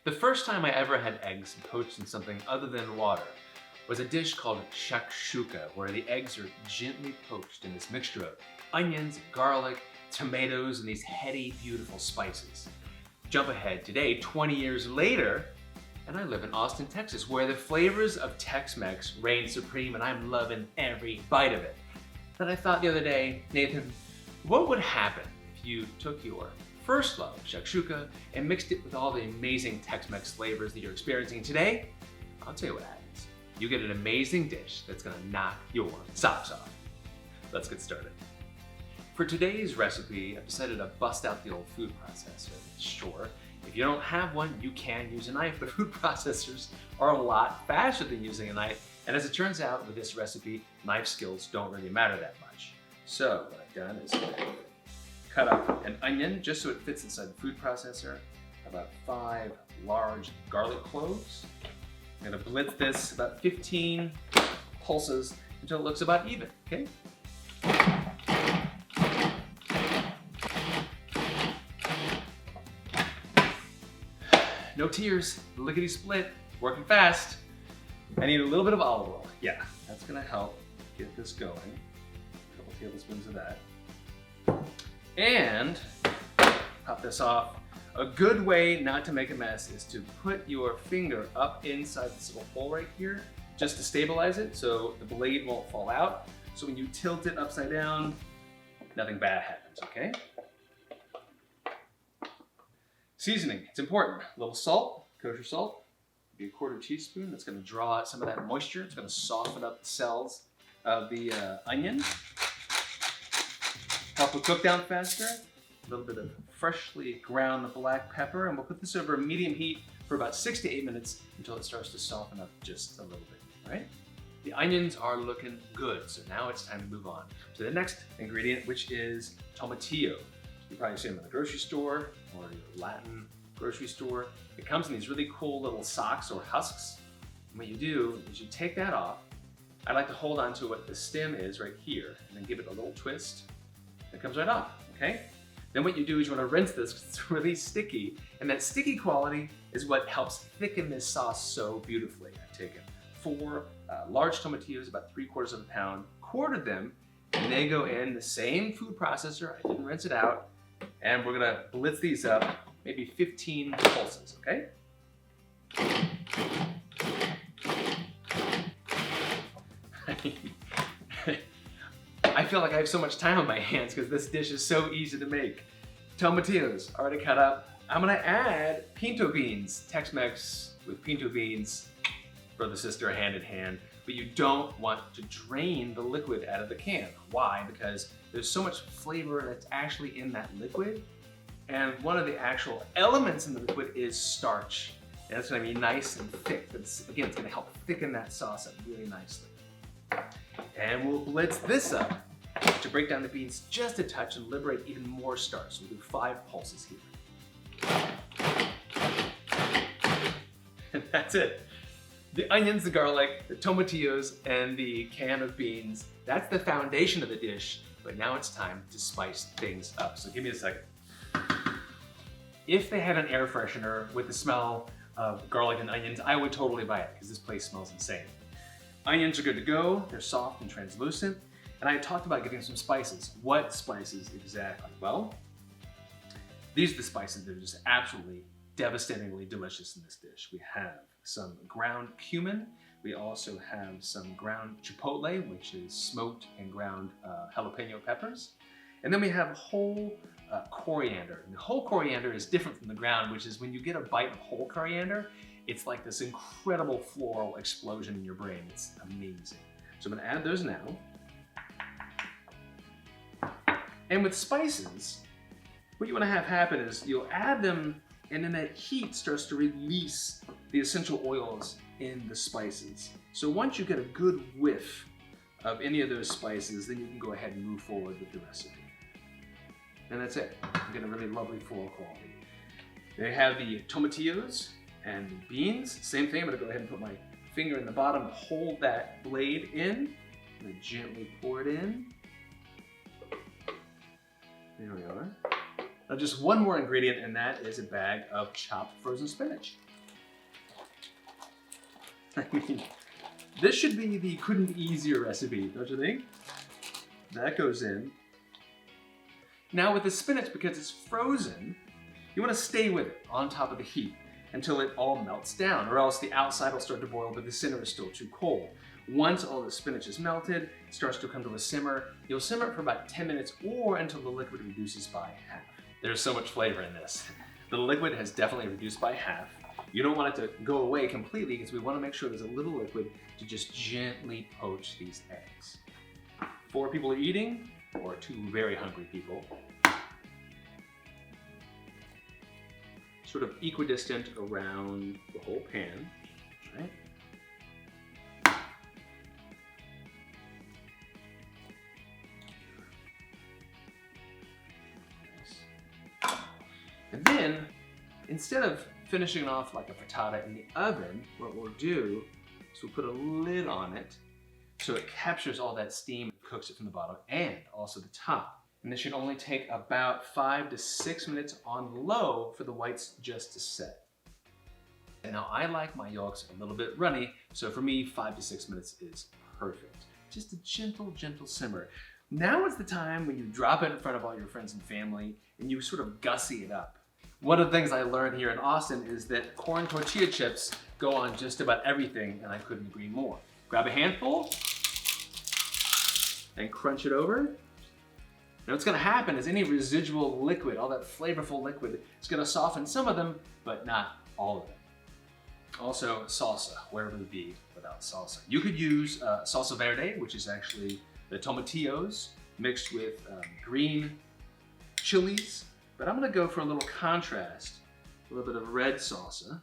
The first time I ever had eggs poached in something other than water was a dish called shakshuka, where the eggs are gently poached in this mixture of onions, garlic, tomatoes, and these heady, beautiful spices. Jump ahead today, 20 years later, and I live in Austin, Texas, where the flavors of Tex-Mex reign supreme, and I'm loving every bite of it. But I thought the other day, Nathan, what would happen if you took your first love, shakshuka, and mixed it with all the amazing Tex-Mex flavors that you're experiencing today? I'll tell you what happens. You get an amazing dish that's gonna knock your socks off. Let's get started. For today's recipe, I've decided to bust out the old food processor. Sure, if you don't have one, you can use a knife, but food processors are a lot faster than using a knife. And as it turns out, with this recipe, knife skills don't really matter that much. So what I've done is cut up an onion just so it fits inside the food processor, about 5 large garlic cloves. I'm gonna blitz this about 15 pulses until it looks about even, okay? No tears, lickety split, working fast. I need a little bit of olive oil. Yeah, that's gonna help get this going. A couple tablespoons of that. And pop this off. A good way not to make a mess is to put your finger up inside this little hole right here, just to stabilize it so the blade won't fall out. So when you tilt it upside down, nothing bad happens, okay? Seasoning, it's important. A little salt, kosher salt, maybe a 1/4 teaspoon. That's gonna draw out some of that moisture. It's gonna soften up the cells of the onion. Help it cook down faster. A little bit of freshly ground black pepper, and we'll put this over a medium heat for about 6 to 8 minutes until it starts to soften up just a little bit, all right? The onions are looking good, so now it's time to move on to the next ingredient, which is tomatillo. You probably see them in the grocery store or your Latin grocery store. It comes in these really cool little socks or husks. And what you do is you take that off. I like to hold on to what the stem is right here and then give it a little twist. It comes right off, okay? Then what you do is you want to rinse this because it's really sticky. And that sticky quality is what helps thicken this sauce so beautifully. I've taken 4 large tomatillos, about 3/4 of a pound, quartered them, and they go in the same food processor. I didn't rinse it out. And we're gonna blitz these up, maybe 15 pulses, okay? I feel like I have so much time on my hands because this dish is so easy to make. Tomatillos already cut up. I'm gonna add pinto beans. Tex-Mex with pinto beans, brother, sister, hand in hand. But you don't want to drain the liquid out of the can. Why? Because there's so much flavor that's actually in that liquid. And one of the actual elements in the liquid is starch. And it's gonna be nice and thick. Again, it's gonna help thicken that sauce up really nicely. And we'll blitz this up to break down the beans just a touch and liberate even more starch. So we'll do 5 pulses here. And that's it. The onions, the garlic, the tomatillos, and the can of beans, that's the foundation of the dish, but now it's time to spice things up. So give me a second. If they had an air freshener with the smell of garlic and onions, I would totally buy it because this place smells insane. Onions are good to go. They're soft and translucent. And I talked about getting some spices. What spices exactly? Well, these are the spices that are just absolutely devastatingly delicious in this dish. We have some ground cumin. We also have some ground chipotle, which is smoked and ground jalapeno peppers. And then we have whole coriander. And the whole coriander is different from the ground, which is when you get a bite of whole coriander, it's like this incredible floral explosion in your brain. It's amazing. So I'm gonna add those now. And with spices, what you wanna have happen is you'll add them, and then that heat starts to release the essential oils in the spices. So once you get a good whiff of any of those spices, then you can go ahead and move forward with the recipe. And that's it. You get a really lovely floral quality. They have the tomatillos and the beans. Same thing, I'm gonna go ahead and put my finger in the bottom to hold that blade in. I'm gonna gently pour it in. There we are. Now just one more ingredient, and that is a bag of chopped frozen spinach. I mean, this should be the couldn't be easier recipe, don't you think? That goes in. Now with the spinach, because it's frozen, you want to stay with it on top of the heat until it all melts down, or else the outside will start to boil, but the center is still too cold. Once all the spinach is melted, it starts to come to a simmer. You'll simmer it for about 10 minutes or until the liquid reduces by half. There's so much flavor in this. The liquid has definitely reduced by half. You don't want it to go away completely because we want to make sure there's a little liquid to just gently poach these eggs. 4 people are eating, or 2 very hungry people. Sort of equidistant around the whole pan, right? And then, instead of finishing it off like a frittata in the oven, what we'll do is we'll put a lid on it so it captures all that steam, cooks it from the bottom and also the top. And this should only take about 5 to 6 minutes on low for the whites just to set. And now I like my yolks a little bit runny, so for me 5 to 6 minutes is perfect. Just a gentle, gentle simmer. Now is the time when you drop it in front of all your friends and family and you sort of gussy it up. One of the things I learned here in Austin is that corn tortilla chips go on just about everything, and I couldn't agree more. Grab a handful and crunch it over. Now what's gonna happen is any residual liquid, all that flavorful liquid, is gonna soften some of them, but not all of them. Also, salsa, where would it be without salsa? You could use salsa verde, which is actually the tomatillos mixed with green chilies, but I'm gonna go for a little contrast, a little bit of red salsa.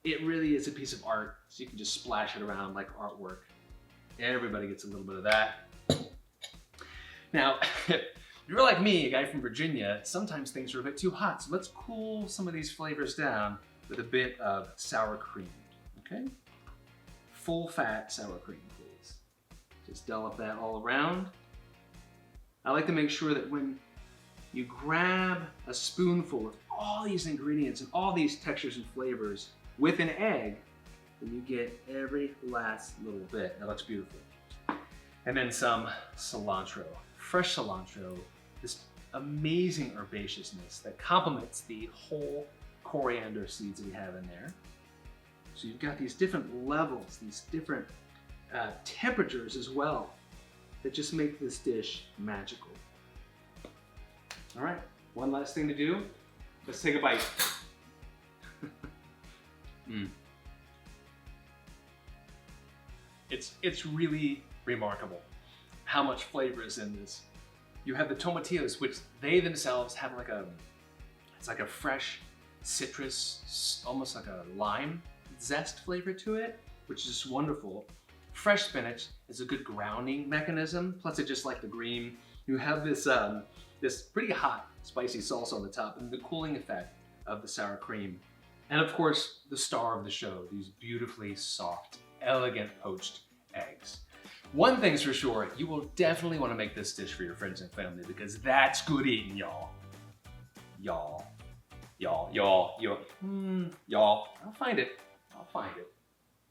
It really is a piece of art, so you can just splash it around like artwork. Everybody gets a little bit of that. Now, if you're like me, a guy from Virginia, sometimes things are a bit too hot, so let's cool some of these flavors down with a bit of sour cream, okay? Full fat sour cream, please. Just dollop that all around. I like to make sure that when you grab a spoonful of all these ingredients and all these textures and flavors with an egg, then you get every last little bit. That looks beautiful. And then some cilantro, fresh cilantro, this amazing herbaceousness that complements the whole coriander seeds that we have in there. So you've got these different levels, these different temperatures as well, that just make this dish magical. All right, one last thing to do. Let's take a bite. It's really remarkable how much flavor is in this. You have the tomatillos, which they themselves have it's like a fresh citrus, almost like a lime zest flavor to it, which is just wonderful. Fresh spinach is a good grounding mechanism. Plus, it's just like the green. You have this this pretty hot, spicy salsa on the top, and the cooling effect of the sour cream. And of course, the star of the show, these beautifully soft, elegant poached eggs. One thing's for sure, you will definitely want to make this dish for your friends and family because that's good eating, y'all. Y'all. Y'all. I'll find it.